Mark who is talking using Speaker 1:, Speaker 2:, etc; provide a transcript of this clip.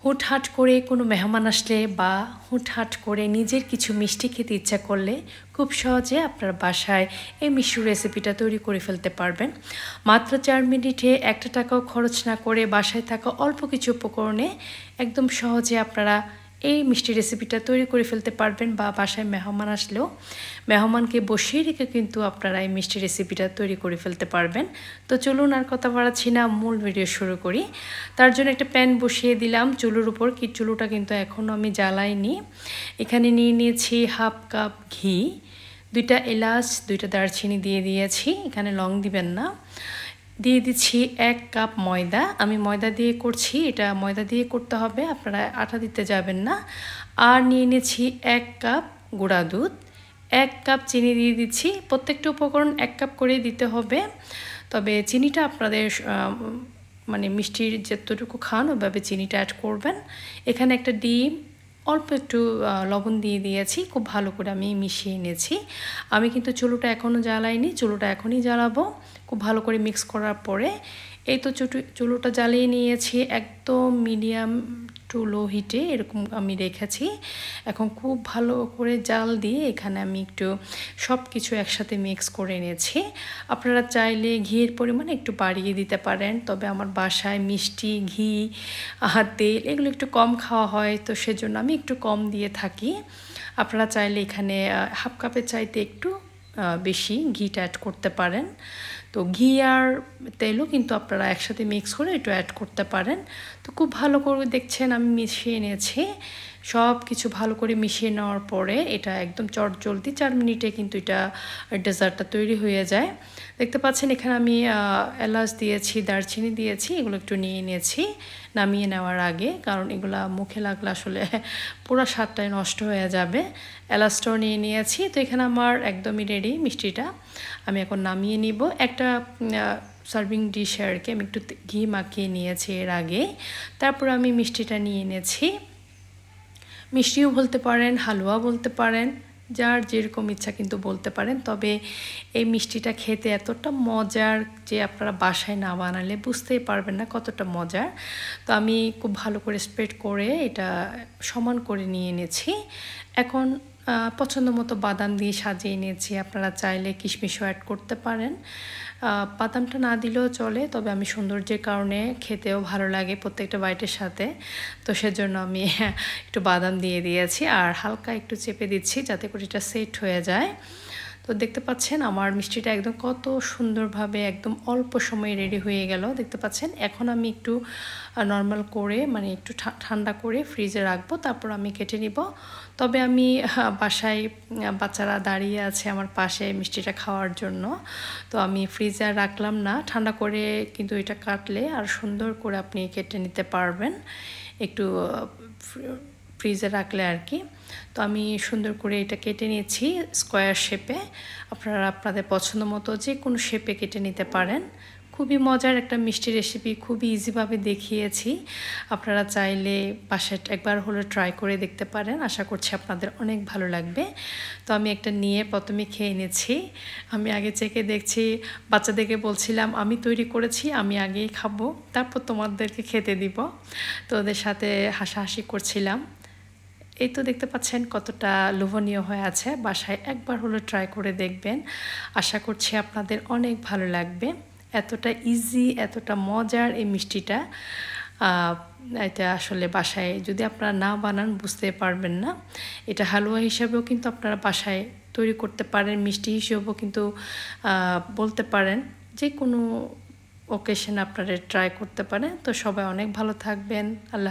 Speaker 1: হুটহাট করে কোনো মেহমান আসলে বা হুটহাট করে নিজের কিছু মিষ্টি খেতে ইচ্ছা করলে খুব সহজে আপনার বাসায় এই মিষ্টির রেসিপিটা তৈরি করে ফেলতে পারবেন। মাত্র 4 মিনিটে একটা টাকাও খরচ না করে বাসায় থাকা অল্প কিছু উপকরণে একদম সহজে আপনারা এই মিষ্টি রেসিপিটা তৈরি করে ফেলতে পারবেন, বা বাসায় মেহমান আসলেও মেহমানকে বসিয়ে রেখে কিন্তু আপনারা এই মিষ্টি রেসিপিটা তৈরি করে ফেলতে পারবেন। তো চলুন আর কথা বাড়াচ্ছি না, মূল ভিডিও শুরু করি। তার জন্য একটা প্যান বসিয়ে দিলাম চুলোর উপর। চুলোটা কিন্তু এখনও আমি জ্বালাইনি। এখানে নিয়ে নিয়েছি হাফ কাপ ঘি, 2টা এলাচ, 2টা দারচিনি দিয়ে দিয়েছি, এখানে লং দিবেন না। দিয়ে দিচ্ছি 1 কাপ ময়দা, আমি ময়দা দিয়ে করছি, এটা ময়দা দিয়ে করতে হবে, আপনারা আটা দিতে যাবেন না। আর নিয়ে নিয়েছি 1 কাপ গুঁড়া দুধ, 1 কাপ চিনি দিয়ে দিচ্ছি। প্রত্যেকটা উপকরণ 1 কাপ করে দিতে হবে, তবে চিনিটা আপনাদের মানে মিষ্টির যতটুকু খান ওইভাবে চিনিটা অ্যাড করবেন। এখানে একটা ডিম, অল্প একটু লবণ দিয়ে দিয়েছি, খুব ভালো করে আমি মিশিয়ে নিয়েছি। আমি কিন্তু চুলোটা এখনও জ্বালাইনি, চুলোটা এখনই জ্বালাবো। খুব ভালো করে মিক্স করার পরে এই তো চুলোটা জ্বালিয়ে নিয়েছি, একদম মিডিয়াম টু লো হিটে এরকম আমি রেখেছি। এখন খুব ভালো করে জাল দিয়ে এখানে আমি একটু সব কিছু একসাথে মিক্স করে নিয়েছি। আপনারা চাইলে ঘিয়ের পরিমাণ একটু বাড়িয়ে দিতে পারেন, তবে আমার বাসায় মিষ্টি, ঘি, তেল এগুলো একটু কম খাওয়া হয়, তো সেজন্য আমি একটু কম দিয়ে থাকি। আপনারা চাইলে এখানে হাফ কাপের চাইতে একটু বেশি ঘিটা অ্যাড করতে পারেন। তো ঘি আর তেলও কিন্তু আপনারা একসাথে মিক্স করে একটু অ্যাড করতে পারেন। তো খুব ভালো করে দেখছেন আমি মিশিয়ে নিয়েছি। সব কিছু ভালো করে মিশিয়ে নেওয়ার পরে এটা একদম চটজলদি 4 মিনিটে কিন্তু এটা ডেজার্টটা তৈরি হয়ে যায়। দেখতে পাচ্ছেন এখানে আমি এলাচ দিয়েছি, দারচিনি দিয়েছি, এগুলো একটু নিয়ে নিয়েছি নামিয়ে নেওয়ার আগে, কারণ এগুলা মুখে লাগলে আসলে পুরো স্বাদটাই নষ্ট হয়ে যাবে। এলাচটাও নিয়ে নিয়েছি। তো এখানে আমার একদমই রেডি মিষ্টিটা, আমি এখন নামিয়ে নিব। একটা সার্ভিং ডিশে আর কি আমি একটু ঘি মাখিয়ে নিয়েছি এর আগে। তারপর আমি মিষ্টিটা নিয়ে নিয়েছি। মিষ্টিও বলতে পারেন, হালুয়া বলতে পারেন, যার যেরকম ইচ্ছা কিন্তু বলতে পারেন। তবে এই মিষ্টিটা খেতে এতটা মজার যে আপনারা বাসায় না বানালে বুঝতেই পারবেন না কতটা মজার। তো আমি খুব ভালো করে স্প্রেড করে এটা সমান করে নিয়ে এনেছি। এখন পছন্দ মতো বাদাম দিয়ে সাজিয়ে নিয়েছি, আপনারা চাইলে কিশমিশও অ্যাড করতে পারেন। বাদামটা না দিলেও চলে, তবে আমি সৌন্দর্যের কারণে খেতেও ভালো লাগে প্রত্যেকটা বাইটের সাথে, তো সেজন্য আমি একটু বাদাম দিয়ে দিয়েছি আর হালকা একটু চেপে দিচ্ছি যাতে করে এটা সেট হয়ে যায়। তো দেখতে পাচ্ছেন আমার মিষ্টিটা একদম কত সুন্দরভাবে একদম অল্প সময়ে রেডি হয়ে গেল। দেখতে পাচ্ছেন এখন আমি একটু নর্মাল করে মানে একটু ঠান্ডা করে ফ্রিজে রাখবো, তারপর আমি কেটে নিব। তবে আমি বাসায় বাচ্চারা দাঁড়িয়ে আছে আমার পাশে মিষ্টিটা খাওয়ার জন্য, তো আমি ফ্রিজে আর রাখলাম না, ঠান্ডা করে কিন্তু এটা কাটলে আর সুন্দর করে আপনি কেটে নিতে পারবেন একটু ফ্রিজে রাখলে আর কি। তো আমি সুন্দর করে এটা কেটে নিয়েছি স্কোয়ার শেপে, আপনারা আপনাদের পছন্দ মতো যে কোনো শেপে কেটে নিতে পারেন। খুবই মজার একটা মিষ্টি রেসিপি, খুবই ইজিভাবে দেখিয়েছি, আপনারা চাইলে বাসায় একবার হলে ট্রাই করে দেখতে পারেন, আশা করছি আপনাদের অনেক ভালো লাগবে। তো আমি একটা নিয়ে প্রথমে খেয়ে নিয়েছি, আমি আগে চেখে দেখছি, বাচ্চাদেরকে বলছিলাম আমি তৈরি করেছি আমি আগেই খাবো, তারপর তোমাদেরকে খেতে দিব। তো ওদের সাথে হাসাহাসি করছিলাম। এই তো দেখতে পাচ্ছেন কতটা লোভনীয় হয়ে আছে, বাসায় একবার হলো ট্রাই করে দেখবেন, আশা করছি আপনাদের অনেক ভালো লাগবে। এতটা ইজি, এতটা মজার এই মিষ্টিটা, এটা আসলে বাসায় যদি আপনারা না বানান বুঝতে পারবেন না। এটা হালুয়া হিসাবেও কিন্তু আপনারা বাসায় তৈরি করতে পারেন, মিষ্টি হিসেবেও কিন্তু বলতে পারেন, যে কোনো ওকেশনে আপনারা ট্রাই করতে পারেন। তো সবাই অনেক ভালো থাকবেন, আল্লাহ।